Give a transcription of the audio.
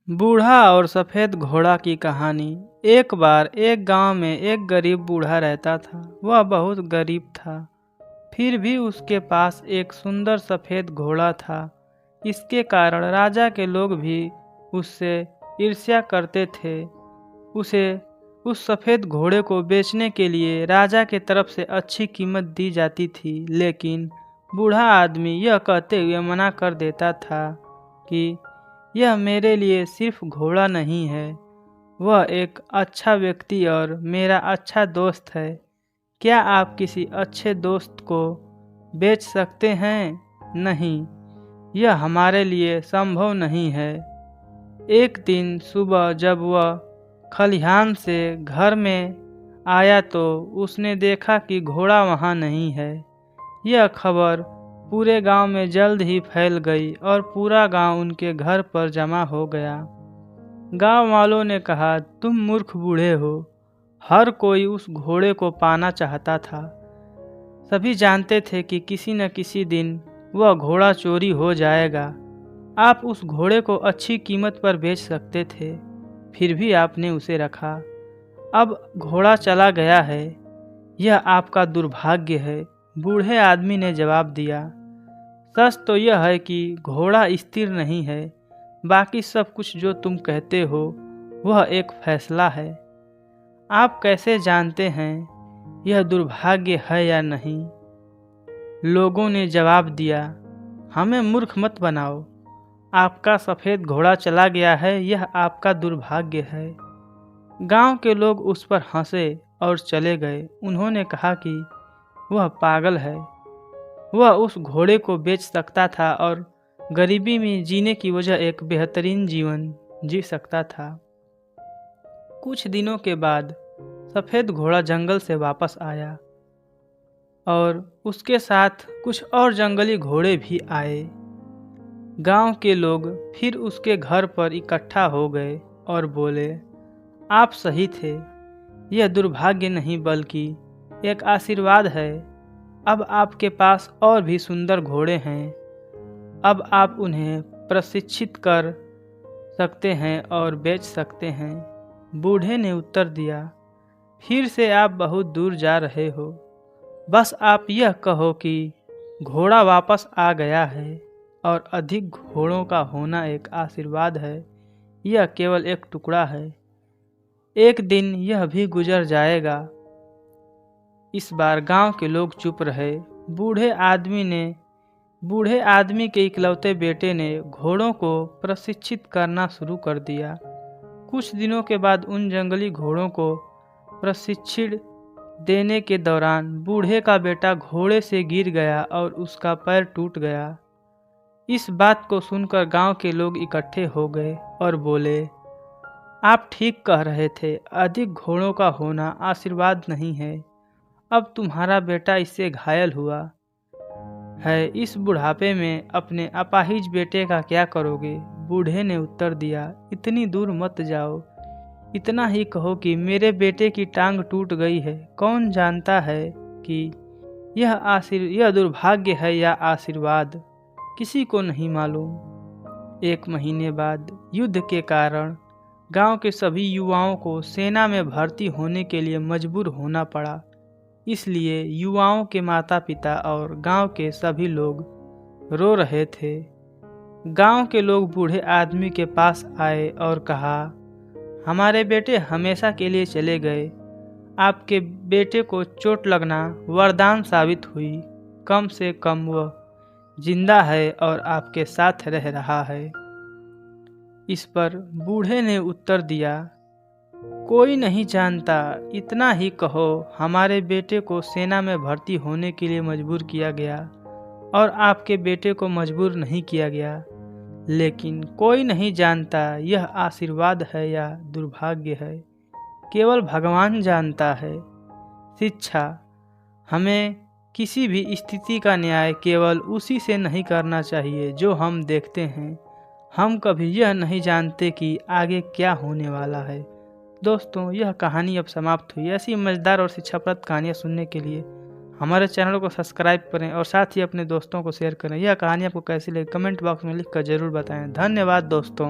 बूढ़ा और सफ़ेद घोड़ा की कहानी। एक बार एक गांव में एक गरीब बूढ़ा रहता था। वह बहुत गरीब था, फिर भी उसके पास एक सुंदर सफ़ेद घोड़ा था। इसके कारण राजा के लोग भी उससे ईर्ष्या करते थे। उसे उस सफ़ेद घोड़े को बेचने के लिए राजा के तरफ से अच्छी कीमत दी जाती थी, लेकिन बूढ़ा आदमी यह कहते हुए मना कर देता था कि यह मेरे लिए सिर्फ घोड़ा नहीं है, वह एक अच्छा व्यक्ति और मेरा अच्छा दोस्त है। क्या आप किसी अच्छे दोस्त को बेच सकते हैं? नहीं, यह हमारे लिए संभव नहीं है। एक दिन सुबह जब वह खलिहान से घर में आया तो उसने देखा कि घोड़ा वहाँ नहीं है। यह खबर पूरे गांव में जल्द ही फैल गई और पूरा गांव उनके घर पर जमा हो गया। गांव वालों ने कहा, तुम मूर्ख बूढ़े हो। हर कोई उस घोड़े को पाना चाहता था। सभी जानते थे कि किसी न किसी दिन वह घोड़ा चोरी हो जाएगा। आप उस घोड़े को अच्छी कीमत पर बेच सकते थे, फिर भी आपने उसे रखा। अब घोड़ा चला गया है, यह आपका दुर्भाग्य है। बूढ़े आदमी ने जवाब दिया, सच तो यह है कि घोड़ा स्थिर नहीं है, बाकी सब कुछ जो तुम कहते हो वह एक फैसला है। आप कैसे जानते हैं यह दुर्भाग्य है या नहीं? लोगों ने जवाब दिया, हमें मूर्ख मत बनाओ। आपका सफ़ेद घोड़ा चला गया है, यह आपका दुर्भाग्य है। गांव के लोग उस पर हंसे और चले गए। उन्होंने कहा कि वह पागल है, वह उस घोड़े को बेच सकता था और गरीबी में जीने की वजह एक बेहतरीन जीवन जी सकता था। कुछ दिनों के बाद सफ़ेद घोड़ा जंगल से वापस आया और उसके साथ कुछ और जंगली घोड़े भी आए। गांव के लोग फिर उसके घर पर इकट्ठा हो गए और बोले, आप सही थे, यह दुर्भाग्य नहीं बल्कि एक आशीर्वाद है। अब आपके पास और भी सुंदर घोड़े हैं, अब आप उन्हें प्रशिक्षित कर सकते हैं और बेच सकते हैं। बूढ़े ने उत्तर दिया, फिर से आप बहुत दूर जा रहे हो। बस आप यह कहो कि घोड़ा वापस आ गया है और अधिक घोड़ों का होना एक आशीर्वाद है, यह केवल एक टुकड़ा है। एक दिन यह भी गुजर जाएगा। इस बार गांव के लोग चुप रहे। बूढ़े आदमी के इकलौते बेटे ने घोड़ों को प्रशिक्षित करना शुरू कर दिया। कुछ दिनों के बाद उन जंगली घोड़ों को प्रशिक्षण देने के दौरान बूढ़े का बेटा घोड़े से गिर गया और उसका पैर टूट गया। इस बात को सुनकर गांव के लोग इकट्ठे हो गए और बोले, आप ठीक कह रहे थे, अधिक घोड़ों का होना आशीर्वाद नहीं है। अब तुम्हारा बेटा इससे घायल हुआ है, इस बुढ़ापे में अपने अपाहिज बेटे का क्या करोगे? बूढ़े ने उत्तर दिया, इतनी दूर मत जाओ, इतना ही कहो कि मेरे बेटे की टांग टूट गई है। कौन जानता है कि यह दुर्भाग्य है या आशीर्वाद? किसी को नहीं मालूम। एक महीने बाद युद्ध के कारण गांव के सभी युवाओं को सेना में भर्ती होने के लिए मजबूर होना पड़ा। इसलिए युवाओं के माता पिता और गांव के सभी लोग रो रहे थे। गांव के लोग बूढ़े आदमी के पास आए और कहा, हमारे बेटे हमेशा के लिए चले गए। आपके बेटे को चोट लगना वरदान साबित हुई। कम से कम वह जिंदा है और आपके साथ रह रहा है। इस पर बूढ़े ने उत्तर दिया, कोई नहीं जानता, इतना ही कहो, हमारे बेटे को सेना में भर्ती होने के लिए मजबूर किया गया और आपके बेटे को मजबूर नहीं किया गया। लेकिन कोई नहीं जानता यह आशीर्वाद है या दुर्भाग्य है, केवल भगवान जानता है। शिक्षा, हमें किसी भी स्थिति का न्याय केवल उसी से नहीं करना चाहिए जो हम देखते हैं। हम कभी यह नहीं जानते कि आगे क्या होने वाला है। दोस्तों, यह कहानी अब समाप्त हुई। ऐसी मज़ेदार और शिक्षाप्रद कहानियाँ सुनने के लिए हमारे चैनल को सब्सक्राइब करें और साथ ही अपने दोस्तों को शेयर करें। यह कहानी आपको कैसी लगी कमेंट बॉक्स में लिखकर ज़रूर बताएं। धन्यवाद दोस्तों।